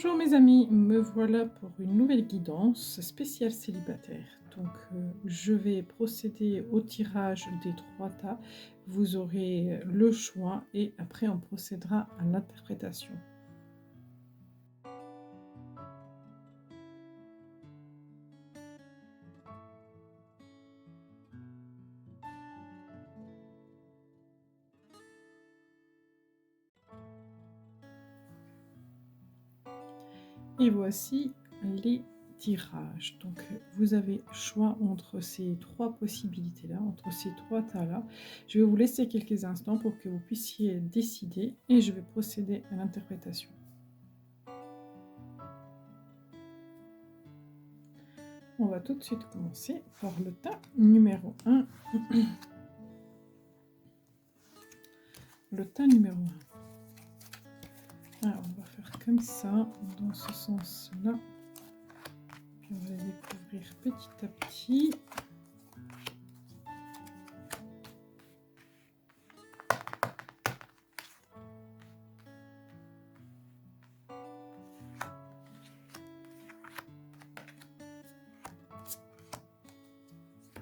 Bonjour mes amis, me voilà pour une nouvelle guidance spéciale célibataire. Je vais procéder au tirage des trois tas. Vous aurez le choix et après on procédera à l'interprétation. Et voici les tirages. Vous avez choix entre ces trois possibilités-là, entre ces trois tas-là. Je vais vous laisser quelques instants pour que vous puissiez décider et je vais procéder à l'interprétation. On va tout de suite commencer par le tas numéro 1. Le tas numéro 1. Alors, on va faire comme ça, dans ce sens-là. Puis on va les découvrir petit à petit.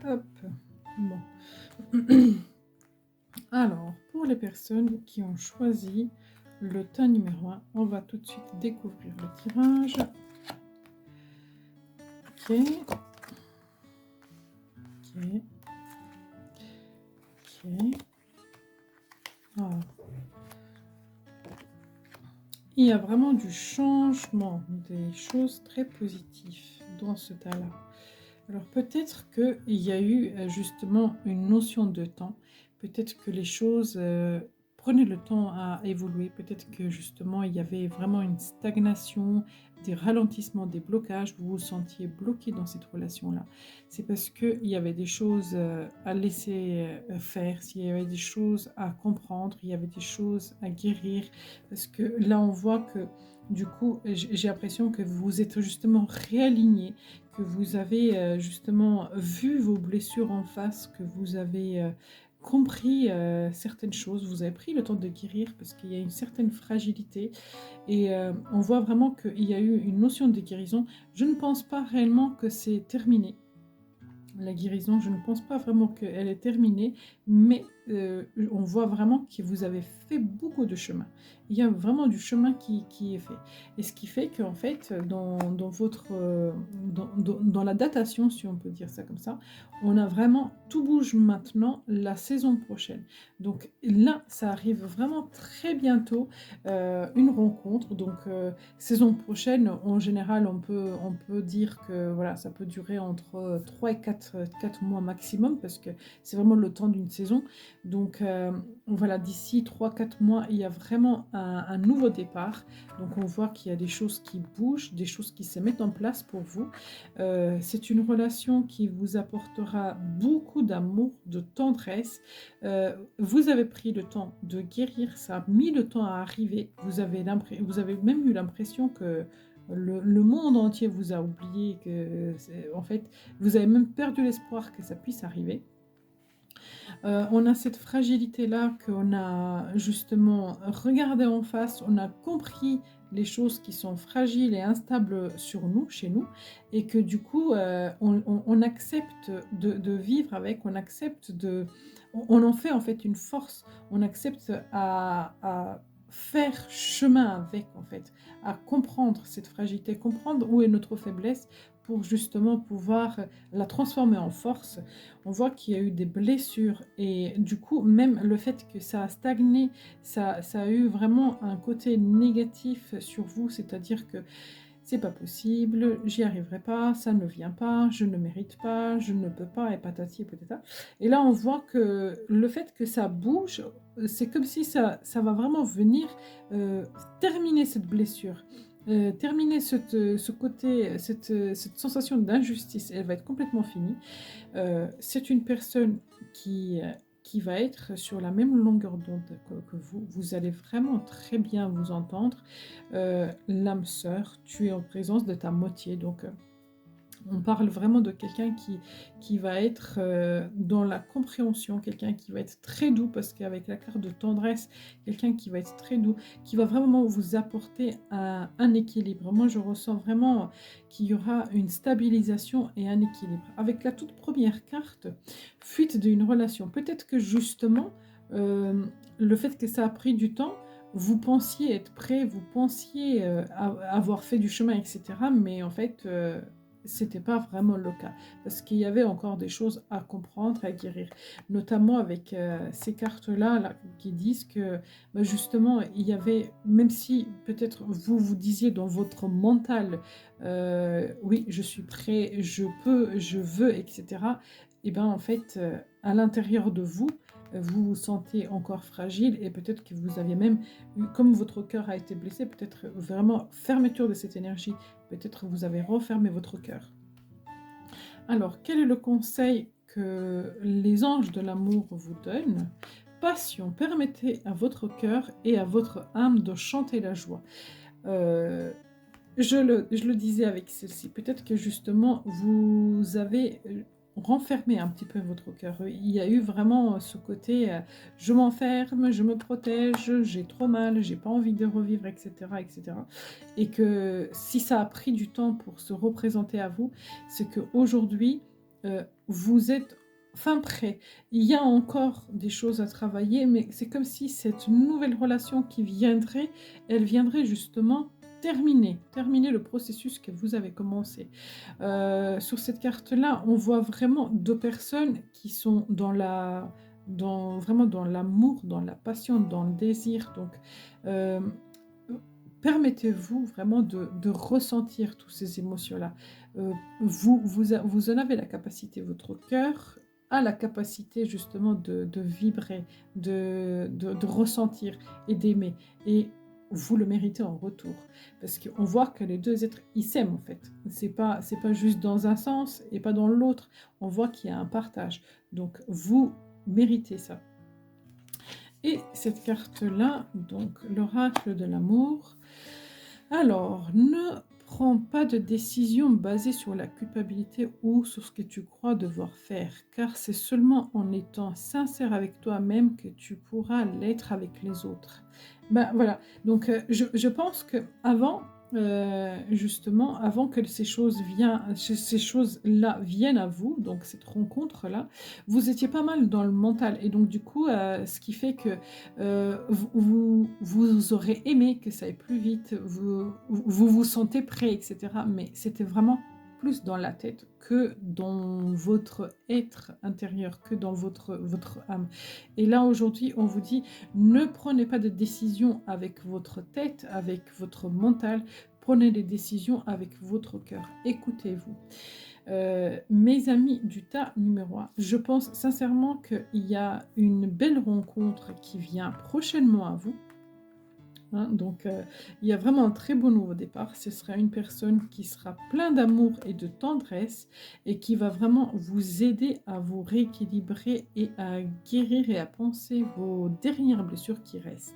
Hop. Bon. Alors, pour les personnes qui ont choisi le tas numéro 1, on va tout de suite découvrir le tirage. Ok. Ok. Ok. Alors. Il y a vraiment du changement, des choses très positives dans ce tas-là. Alors peut-être qu'il y a eu justement une notion de temps, peut-être que les choses prenaient le temps à évoluer, peut-être que justement il y avait vraiment une stagnation, des ralentissements, des blocages, vous vous sentiez bloqué dans cette relation-là. C'est parce qu'il y avait des choses à laisser faire, s'il y avait des choses à comprendre, il y avait des choses à guérir, parce que là on voit que du coup j'ai l'impression que vous êtes justement réaligné, que vous avez justement vu vos blessures en face, que vous avez compris certaines choses, vous avez pris le temps de guérir parce qu'il y a une certaine fragilité et on voit vraiment qu'il y a eu une notion de guérison. Je ne pense pas réellement que c'est terminé. La guérison, je ne pense pas vraiment qu'elle est terminée, mais on voit vraiment que vous avez fait beaucoup de chemin. Il y a vraiment du chemin qui est fait. Et ce qui fait qu'en fait, dans la datation, si on peut dire ça comme ça, on a vraiment, tout bouge maintenant la saison prochaine. Donc là, ça arrive vraiment très bientôt, une rencontre. Saison prochaine, en général, on peut dire que voilà, ça peut durer entre 3 et 4 mois maximum, parce que c'est vraiment le temps d'une saison. Voilà, d'ici 3-4 mois, il y a vraiment un nouveau départ. Donc on voit qu'il y a des choses qui bougent, des choses qui se mettent en place pour vous. C'est une relation qui vous apportera beaucoup d'amour, de tendresse. Vous avez pris le temps de guérir, ça a mis le temps à arriver. Vous avez même eu l'impression que le monde entier vous a oublié, en fait, vous avez même perdu l'espoir que ça puisse arriver. On a cette fragilité-là qu'on a justement regardé en face, on a compris les choses qui sont fragiles et instables sur nous, chez nous, et que du coup, on accepte de vivre avec, on accepte on en fait en fait une force, on accepte à faire chemin avec, en fait, à comprendre cette fragilité, comprendre où est notre faiblesse pour justement pouvoir la transformer en force. On voit qu'il y a eu des blessures et du coup, même le fait que ça a stagné, ça a eu vraiment un côté négatif sur vous, c'est-à-dire que c'est pas possible, j'y arriverai pas, ça ne vient pas, je ne mérite pas, je ne peux pas, et patati et patata. Et là, on voit que le fait que ça bouge, c'est comme si ça va vraiment venir terminer cette blessure. Terminer ce côté, cette sensation d'injustice, elle va être complètement finie. C'est une personne qui va être sur la même longueur d'onde que vous. Vous allez vraiment très bien vous entendre. L'âme sœur, tu es en présence de ta moitié. On parle vraiment de quelqu'un qui va être dans la compréhension, quelqu'un qui va être très doux, parce qu'avec la carte de tendresse, quelqu'un qui va être très doux, qui va vraiment vous apporter un équilibre. Moi, je ressens vraiment qu'il y aura une stabilisation et un équilibre. Avec la toute première carte, fuite d'une relation. Peut-être que justement, euh, le fait que ça a pris du temps, vous pensiez être prêt, vous pensiez avoir fait du chemin, etc. Mais en fait, c'était pas vraiment le cas. Parce qu'il y avait encore des choses à comprendre, à guérir. Notamment avec ces cartes-là là, qui disent que bah, justement, il y avait, même si peut-être vous vous disiez dans votre mental, oui, je suis prêt, je peux, je veux, etc. Et bien en fait, à l'intérieur de vous, vous vous sentez encore fragile et peut-être que vous aviez même comme votre cœur a été blessé, peut-être vraiment fermeture de cette énergie, peut-être vous avez refermé votre cœur. Alors, quel est le conseil que les anges de l'amour vous donnent? Passion, permettez à votre cœur et à votre âme de chanter la joie. Euh, je le disais avec celle-ci, peut-être que justement vous avez renfermé un petit peu votre cœur. Il y a eu vraiment ce côté je m'enferme, je me protège, j'ai trop mal, j'ai pas envie de revivre, etc., etc. Et que si ça a pris du temps pour se représenter à vous, c'est qu'aujourd'hui vous êtes fin prêt. Il y a encore des choses à travailler, mais c'est comme si cette nouvelle relation qui viendrait, elle viendrait justement terminer le processus que vous avez commencé. Sur cette carte-là, on voit vraiment deux personnes qui sont vraiment dans l'amour, dans la passion, dans le désir. Donc, euh, permettez-vous vraiment de ressentir toutes ces émotions-là. Vous en avez la capacité, votre cœur a la capacité justement de vibrer, de ressentir et d'aimer. Et vous le méritez en retour. Parce qu'on voit que les deux êtres, ils s'aiment en fait. C'est pas juste dans un sens et pas dans l'autre. On voit qu'il y a un partage. Donc vous méritez ça. Et cette carte-là, donc l'oracle de l'amour. Alors, ne prends pas de décision basée sur la culpabilité ou sur ce que tu crois devoir faire, car c'est seulement en étant sincère avec toi-même que tu pourras l'être avec les autres. Ben voilà, donc je pense que avant, justement, avant que ces choses-là viennent à vous, donc cette rencontre-là, vous étiez pas mal dans le mental, et donc du coup, ce qui fait que vous aurez aimé que ça aille plus vite, vous sentez prêt, etc. Mais c'était vraiment plus dans la tête que dans votre être intérieur, que dans votre âme. Et là, aujourd'hui, on vous dit, ne prenez pas de décisions avec votre tête, avec votre mental, prenez des décisions avec votre cœur. Écoutez-vous. Mes amis du tas numéro 1, je pense sincèrement qu'il y a une belle rencontre qui vient prochainement à vous. Hein, donc, il y a vraiment un très beau nouveau départ. Ce sera une personne qui sera plein d'amour et de tendresse et qui va vraiment vous aider à vous rééquilibrer et à guérir et à penser vos dernières blessures qui restent.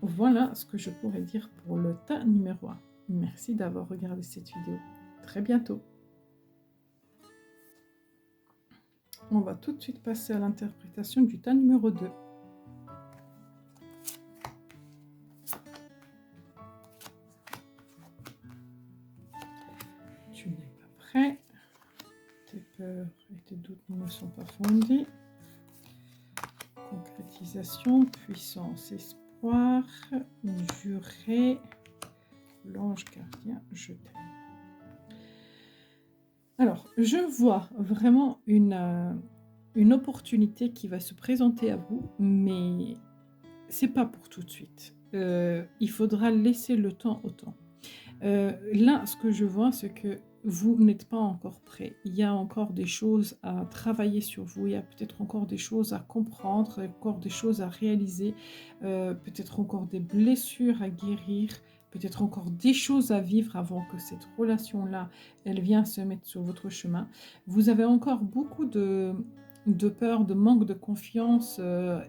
Voilà ce que je pourrais dire pour le tas numéro 1. Merci d'avoir regardé cette vidéo. Très bientôt. On va tout de suite passer à l'interprétation du tas numéro 2. Tu n'es pas prêt. Tes peurs et tes doutes ne sont pas fondés. Concrétisation, puissance, espoir, juré, l'ange gardien, je t'aime. Alors, je vois vraiment une opportunité qui va se présenter à vous, mais c'est pas pour tout de suite. Il faudra laisser le temps au temps. Là, ce que je vois, c'est que vous n'êtes pas encore prêt. Il y a encore des choses à travailler sur vous. Il y a peut-être encore des choses à comprendre, encore des choses à réaliser, peut-être encore des blessures à guérir, peut-être encore des choses à vivre avant que cette relation-là, elle vienne se mettre sur votre chemin. Vous avez encore beaucoup de peur, de manque de confiance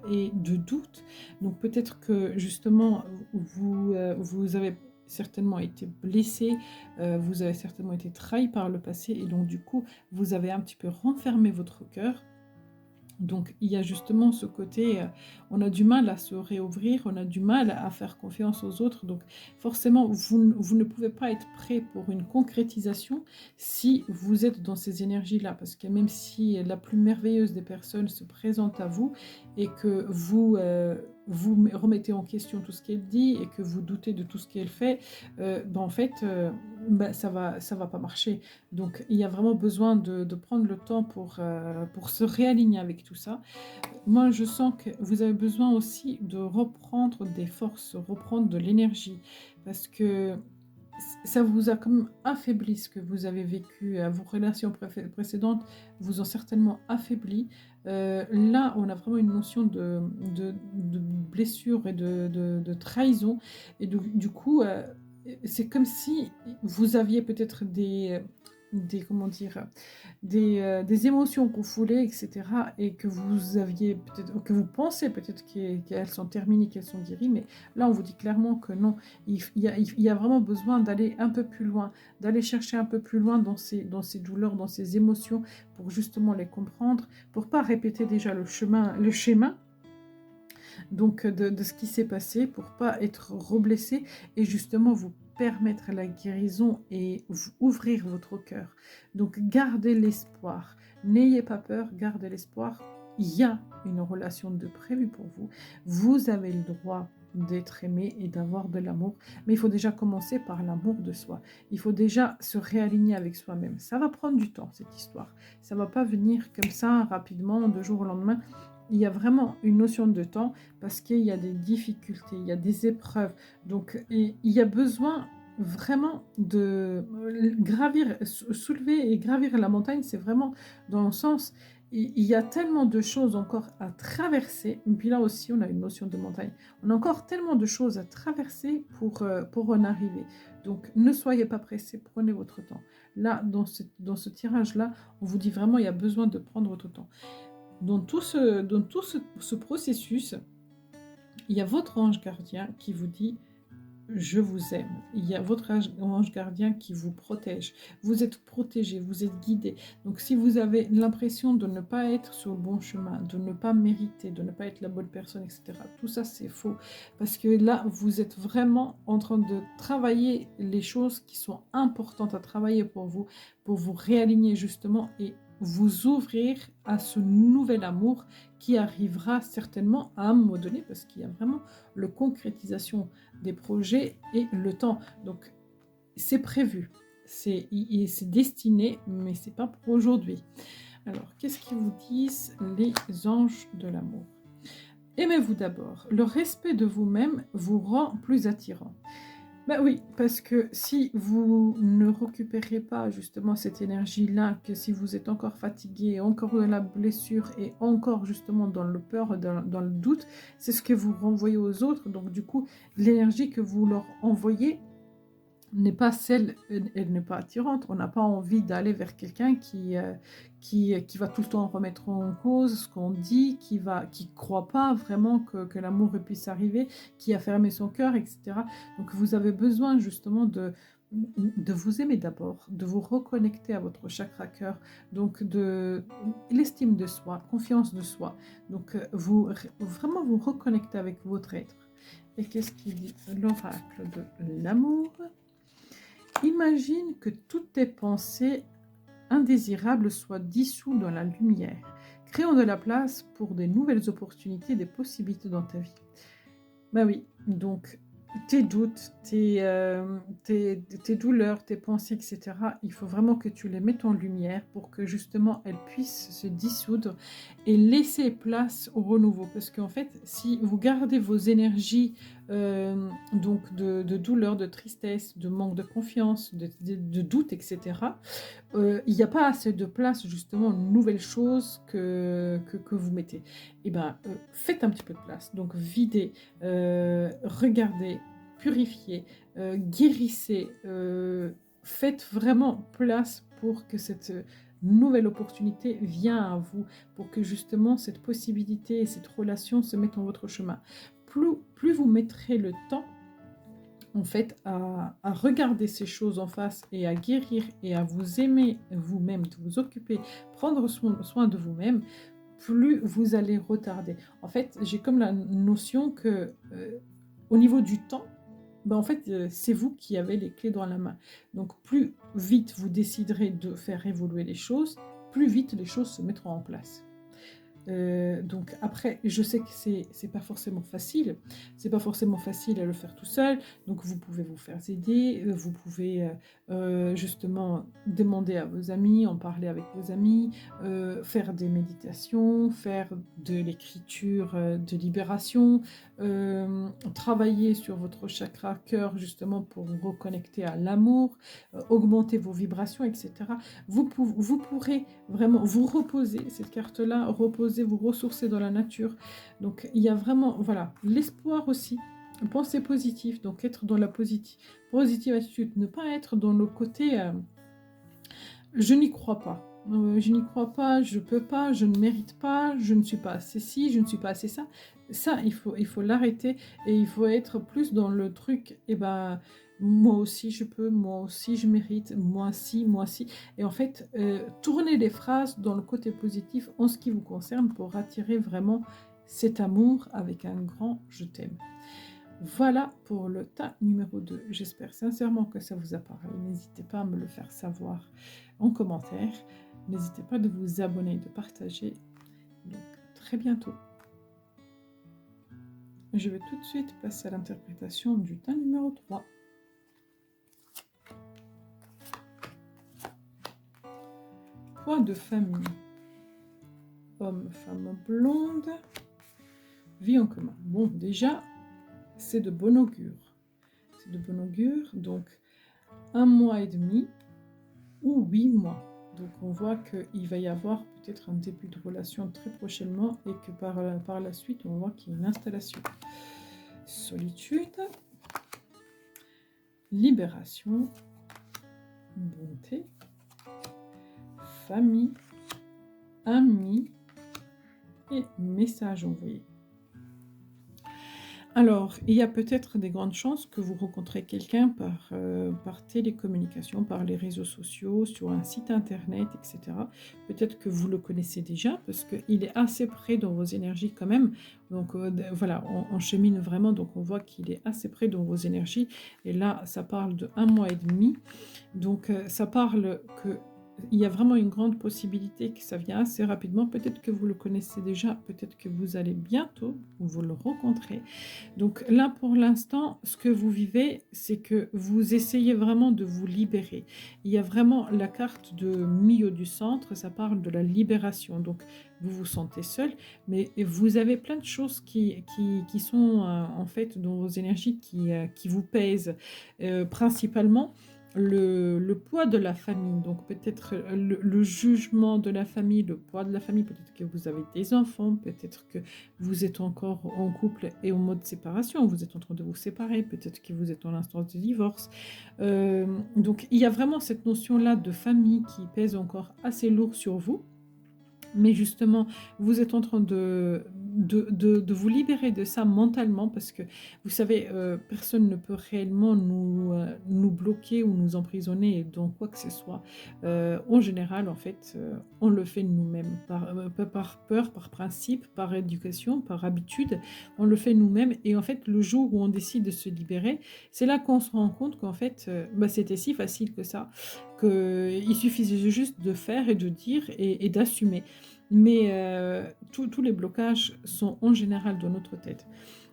et de doute. Donc peut-être que justement, vous avez certainement été blessé, vous avez certainement été trahi par le passé et donc du coup, vous avez un petit peu renfermé votre cœur. Donc il y a justement ce côté, on a du mal à se réouvrir, on a du mal à faire confiance aux autres, donc forcément vous ne pouvez pas être prêt pour une concrétisation si vous êtes dans ces énergies-là. Parce que même si la plus merveilleuse des personnes se présente à vous et que vous remettez en question tout ce qu'elle dit et que vous doutez de tout ce qu'elle fait, en fait, ça va pas marcher. Donc il y a vraiment besoin de prendre le temps pour se réaligner avec tout ça. Moi, je sens que vous avez besoin aussi de reprendre des forces, reprendre de l'énergie, parce que ça vous a comme affaibli ce que vous avez vécu, vos relations précédentes vous ont certainement affaibli. Là, on a vraiment une notion de blessure et de trahison et du coup, c'est comme si vous aviez peut-être comment dire? Des émotions refoulées et cetera et que vous aviez peut-être que vous pensez peut-être qu'elles sont terminées, qu'elles sont guéries, mais là, on vous dit clairement que non. Il y a vraiment besoin d'aller un peu plus loin, d'aller chercher un peu plus loin dans ces douleurs, dans ces émotions pour justement les comprendre, pour pas répéter déjà le schéma donc de ce qui s'est passé pour pas être reblessé et justement vous permettre la guérison et ouvrir votre cœur. Donc gardez l'espoir, n'ayez pas peur, gardez l'espoir. Il y a une relation de prévue pour vous. Vous avez le droit d'être aimé et d'avoir de l'amour, mais il faut déjà commencer par l'amour de soi. Il faut déjà se réaligner avec soi-même. Ça va prendre du temps, cette histoire. Ça va pas venir comme ça rapidement, de jour au lendemain. Il y a vraiment une notion de temps parce qu'il y a des difficultés, il y a des épreuves. Donc, il y a besoin vraiment de gravir, soulever et gravir la montagne. C'est vraiment dans le sens, il y a tellement de choses encore à traverser. Et puis là aussi, on a une notion de montagne. On a encore tellement de choses à traverser pour en arriver. Donc, ne soyez pas pressés, prenez votre temps. Là, dans ce tirage-là, on vous dit vraiment, il y a besoin de prendre votre temps. Dans tout ce processus, il y a votre ange gardien qui vous dit je vous aime. Il y a votre ange gardien qui vous protège. Vous êtes protégé, vous êtes guidé. Donc si vous avez l'impression de ne pas être sur le bon chemin, de ne pas mériter, de ne pas être la bonne personne, etc., tout ça c'est faux. Parce que là, vous êtes vraiment en train de travailler les choses qui sont importantes à travailler pour vous réaligner justement et vous ouvrir à ce nouvel amour qui arrivera certainement à un moment donné parce qu'il y a vraiment la concrétisation des projets et le temps. Donc, c'est prévu, c'est destiné, mais c'est pas pour aujourd'hui. Alors, qu'est-ce qu'ils vous disent les anges de l'amour? Aimez-vous d'abord. Le respect de vous-même vous rend plus attirant. Ben oui, parce que si vous ne récupérez pas justement cette énergie-là, que si vous êtes encore fatigué, encore dans la blessure et encore justement dans le peur, dans le doute, c'est ce que vous renvoyez aux autres. Donc du coup, l'énergie que vous leur envoyez, n'est pas celle, elle n'est pas attirante. On n'a pas envie d'aller vers quelqu'un qui va tout le temps remettre en cause ce qu'on dit, qui croit pas vraiment que l'amour puisse arriver, qui a fermé son cœur, etc. Donc vous avez besoin justement de vous aimer d'abord, de vous reconnecter à votre chakra cœur, donc de l'estime de soi, confiance de soi. Donc vraiment vous reconnecter avec votre être. Et qu'est-ce qu'il dit l'oracle de l'amour? Imagine que toutes tes pensées indésirables soient dissoues dans la lumière, créant de la place pour des nouvelles opportunités, des possibilités dans ta vie. Ben oui, donc tes doutes, tes douleurs, tes pensées, etc., il faut vraiment que tu les mettes en lumière pour que justement elles puissent se dissoudre et laisser place au renouveau. Parce qu'en fait, si vous gardez vos énergies donc de douleur, de tristesse, de manque de confiance, de doute, etc., il n'y a pas assez de place justement aux nouvelles choses que vous mettez. Et ben, faites un petit peu de place. Donc videz, regardez, purifiez, guérissez, faites vraiment place pour que cette nouvelle opportunité vienne à vous, pour que justement cette possibilité et cette relation se mettent en votre chemin. Plus vous mettrez le temps, en fait, à regarder ces choses en face et à guérir et à vous aimer vous-même, de vous occuper, prendre soin de vous-même, plus vous allez retarder. En fait, j'ai comme la notion que, au niveau du temps, ben, en fait, c'est vous qui avez les clés dans la main. Donc plus vite vous déciderez de faire évoluer les choses, plus vite les choses se mettront en place. Donc après, je sais que c'est pas forcément facile. C'est pas forcément facile à le faire tout seul. Donc vous pouvez vous faire aider, vous pouvez justement demander à vos amis, en parler avec vos amis, faire des méditations, faire de l'écriture de libération, travailler sur votre chakra cœur justement pour vous reconnecter à l'amour, augmenter vos vibrations, etc. Vous pourrez vraiment vous reposer, cette carte-là, reposer, vous ressourcer dans la nature. Donc il y a vraiment, voilà, l'espoir aussi, penser positif, donc être dans la positive attitude, ne pas être dans le côté je n'y crois pas. Je n'y crois pas, je peux pas, je ne mérite pas, je ne suis pas assez ci, je ne suis pas assez ça. Ça, il faut l'arrêter et il faut être plus dans le truc, et ben, moi aussi je peux, moi aussi je mérite, moi si, moi si. Et en fait, tourner les phrases dans le côté positif en ce qui vous concerne pour attirer vraiment cet amour avec un grand je t'aime. Voilà pour le tas numéro 2. J'espère sincèrement que ça vous a parlé. N'hésitez pas à me le faire savoir en commentaire. N'hésitez pas de vous abonner, de partager. Donc, très bientôt. Je vais tout de suite passer à l'interprétation du tas numéro 3. Poids de famille. Homme, femme blonde. Vie en commun. Bon, déjà, c'est de bon augure. C'est de bon augure. Donc, 1 mois et demi ou 8 mois. Donc on voit qu'il va y avoir peut-être un début de relation très prochainement et que par la suite, on voit qu'il y a une installation. Solitude, libération, bonté, famille, amis et message envoyé. Alors, il y a peut-être des grandes chances que vous rencontrez quelqu'un par télécommunication, par les réseaux sociaux, sur un site internet, etc. Peut-être que vous le connaissez déjà, parce qu'il est assez près dans vos énergies quand même. Donc voilà, on chemine vraiment, donc on voit qu'il est assez près dans vos énergies. Et là, ça parle de 1 mois et demi. Donc ça parle que il y a vraiment une grande possibilité que ça vient assez rapidement. Peut-être que vous le connaissez déjà, peut-être que vous allez bientôt vous le rencontrer. Donc là, pour l'instant, ce que vous vivez, c'est que vous essayez vraiment de vous libérer. Il y a vraiment la carte de milieu du centre, ça parle de la libération. Donc vous vous sentez seul, mais vous avez plein de choses qui sont en fait dans vos énergies qui vous pèsent. Principalement, le poids de la famille, donc peut-être le jugement de la famille, le poids de la famille, peut-être que vous avez des enfants, peut-être que vous êtes encore en couple et en mode séparation, vous êtes en train de vous séparer, peut-être que vous êtes en instance de divorce. Donc il y a vraiment cette notion-là de famille qui pèse encore assez lourd sur vous. Mais justement, vous êtes en train de vous libérer de ça mentalement parce que, vous savez, personne ne peut réellement nous bloquer ou nous emprisonner dans quoi que ce soit. En général, en fait, on le fait nous-mêmes, par peur, par principe, par éducation, par habitude, on le fait nous-mêmes. Et en fait, le jour où on décide de se libérer, c'est là qu'on se rend compte qu'en fait, c'était si facile que ça, qu'il suffisait juste de faire et de dire et d'assumer. Mais tous les blocages sont en général dans notre tête.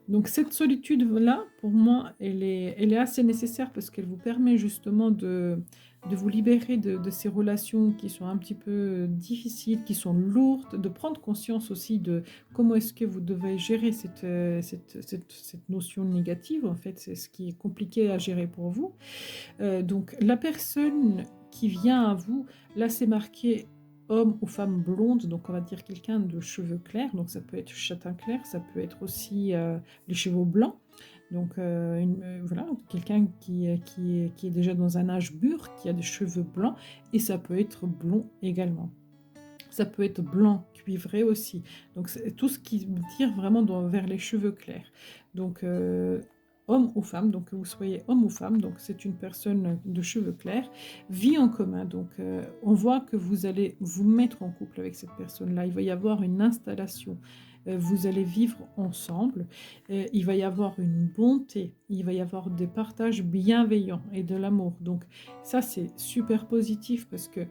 Donc cette solitude-là, pour moi, elle est assez nécessaire parce qu'elle vous permet justement de vous libérer de ces relations qui sont un petit peu difficiles, qui sont lourdes, de prendre conscience aussi de comment est-ce que vous devez gérer cette notion négative. En fait, c'est ce qui est compliqué à gérer pour vous. Donc la personne qui vient à vous, là c'est marqué homme ou femme blonde, donc on va dire quelqu'un de cheveux clairs, donc ça peut être châtain clair, ça peut être aussi les cheveux blancs, donc voilà, quelqu'un qui est déjà dans un âge mûr, qui a des cheveux blancs, et ça peut être blond également. Ça peut être blanc, cuivré aussi. Donc c'est tout ce qui tire vraiment vers les cheveux clairs. Donc homme ou femme, donc que vous soyez homme ou femme, donc c'est une personne de cheveux clairs, vie en commun, donc on voit que vous allez vous mettre en couple avec cette personne-là, il va y avoir une installation, vous allez vivre ensemble, il va y avoir une bonté, il va y avoir des partages bienveillants et de l'amour, donc ça c'est super positif parce que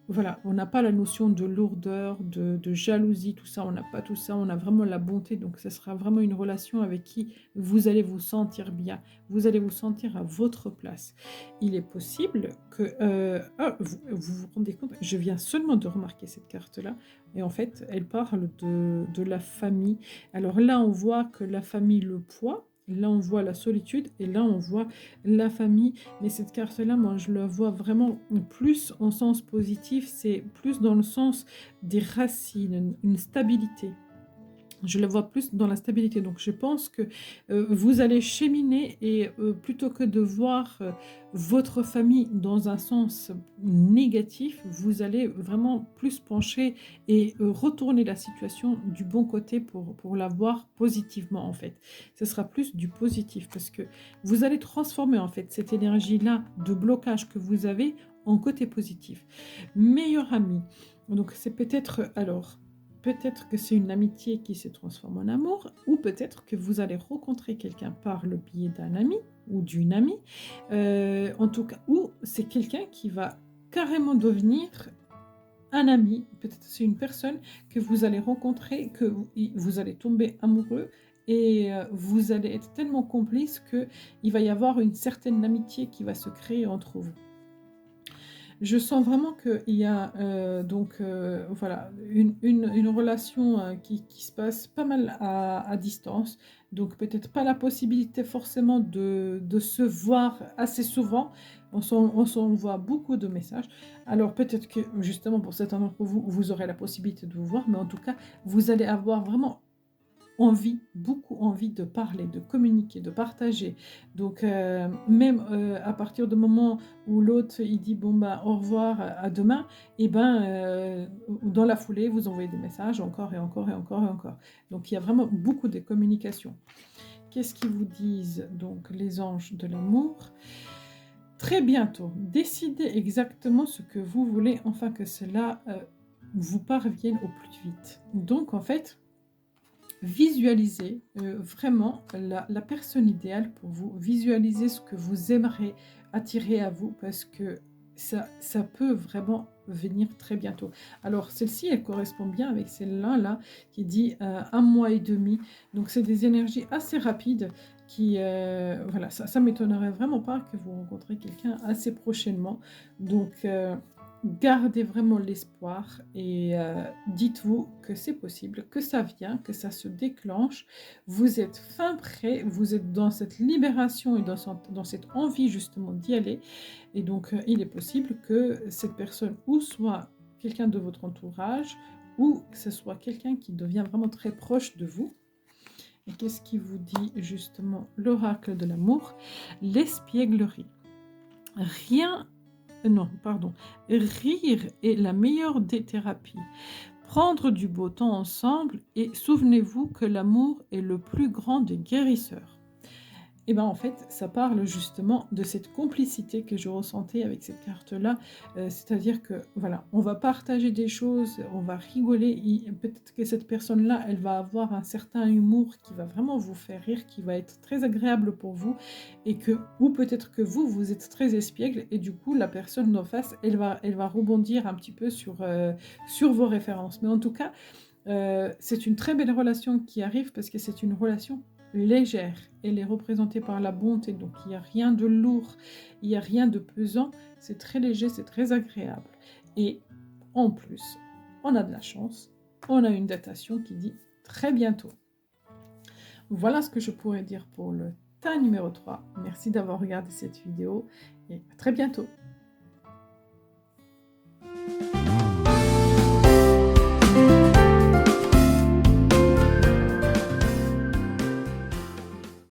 voilà, on n'a pas la notion de lourdeur, de jalousie, tout ça, on n'a pas tout ça, on a vraiment la bonté, donc ce sera vraiment une relation avec qui vous allez vous sentir bien, vous allez vous sentir à votre place. Il est possible que, vous rendez compte, je viens seulement de remarquer cette carte-là, et en fait, elle parle de la famille. Alors là, on voit que la famille, le poids, là, on voit la solitude, et là, on voit la famille. Mais cette carte-là, moi, je la vois vraiment plus en sens positif, c'est plus dans le sens des racines, une stabilité. Je la vois plus dans la stabilité. Donc, je pense que vous allez cheminer et plutôt que de voir votre famille dans un sens négatif, vous allez vraiment plus pencher et retourner la situation du bon côté pour la voir positivement, en fait. Ce sera plus du positif parce que vous allez transformer, en fait, cette énergie-là de blocage que vous avez en côté positif. Meilleur ami. Donc, c'est peut-être alors. Peut-être que c'est une amitié qui se transforme en amour, ou peut-être que vous allez rencontrer quelqu'un par le biais d'un ami ou d'une amie, en tout cas, ou c'est quelqu'un qui va carrément devenir un ami, peut-être c'est une personne que vous allez rencontrer, que vous allez tomber amoureux, et vous allez être tellement complices qu'il va y avoir une certaine amitié qui va se créer entre vous. Je sens vraiment qu'il y a donc voilà, une relation qui se passe pas mal à distance. Donc peut-être pas la possibilité forcément de se voir assez souvent. On s'envoie beaucoup de messages. Alors peut-être que justement pour certains d'entre vous, vous aurez la possibilité de vous voir, mais en tout cas, vous allez avoir vraiment envie, beaucoup envie de parler, de communiquer, de partager. Donc même à partir du moment où l'autre il dit bon bah au revoir, à demain, et ben dans la foulée vous envoyez des messages encore et encore et encore et encore. Donc il y a vraiment beaucoup de communication. Qu'est-ce qu'ils vous disent donc les anges de l'amour? Très bientôt, décidez exactement ce que vous voulez, afin que cela vous parvienne au plus vite. Donc en fait, visualisez vraiment la personne idéale pour vous, visualisez ce que vous aimeriez attirer à vous parce que ça peut vraiment venir très bientôt. Alors celle-ci, elle correspond bien avec celle-là là, qui dit 1 mois et demi. Donc c'est des énergies assez rapides qui, voilà, ça m'étonnerait vraiment pas que vous rencontrez quelqu'un assez prochainement. Donc gardez vraiment l'espoir et dites-vous que c'est possible, que ça vient, que ça se déclenche. Vous êtes fin prêt, vous êtes dans cette libération et dans cette envie justement d'y aller. Et donc, il est possible que cette personne ou soit quelqu'un de votre entourage ou que ce soit quelqu'un qui devient vraiment très proche de vous. Et qu'est-ce qui vous dit justement l'oracle de l'amour? L'espièglerie. Rien non, pardon. Rire est la meilleure des thérapies. Prendre du beau temps ensemble et souvenez-vous que l'amour est le plus grand des guérisseurs. Et bien en fait, ça parle justement de cette complicité que je ressentais avec cette carte-là. C'est-à-dire que voilà, on va partager des choses, on va rigoler. Peut-être que cette personne-là, elle va avoir un certain humour qui va vraiment vous faire rire, qui va être très agréable pour vous. Ou peut-être que vous, vous êtes très espiègle et du coup, la personne d'en face, elle va rebondir un petit peu sur vos références. Mais en tout cas, c'est une très belle relation qui arrive parce que c'est une relation légère. Elle est représentée par la bonté, donc il n'y a rien de lourd, il n'y a rien de pesant, c'est très léger, c'est très agréable. Et en plus, on a de la chance, on a une datation qui dit très bientôt. Voilà ce que je pourrais dire pour le tas numéro 3. Merci d'avoir regardé cette vidéo et à très bientôt.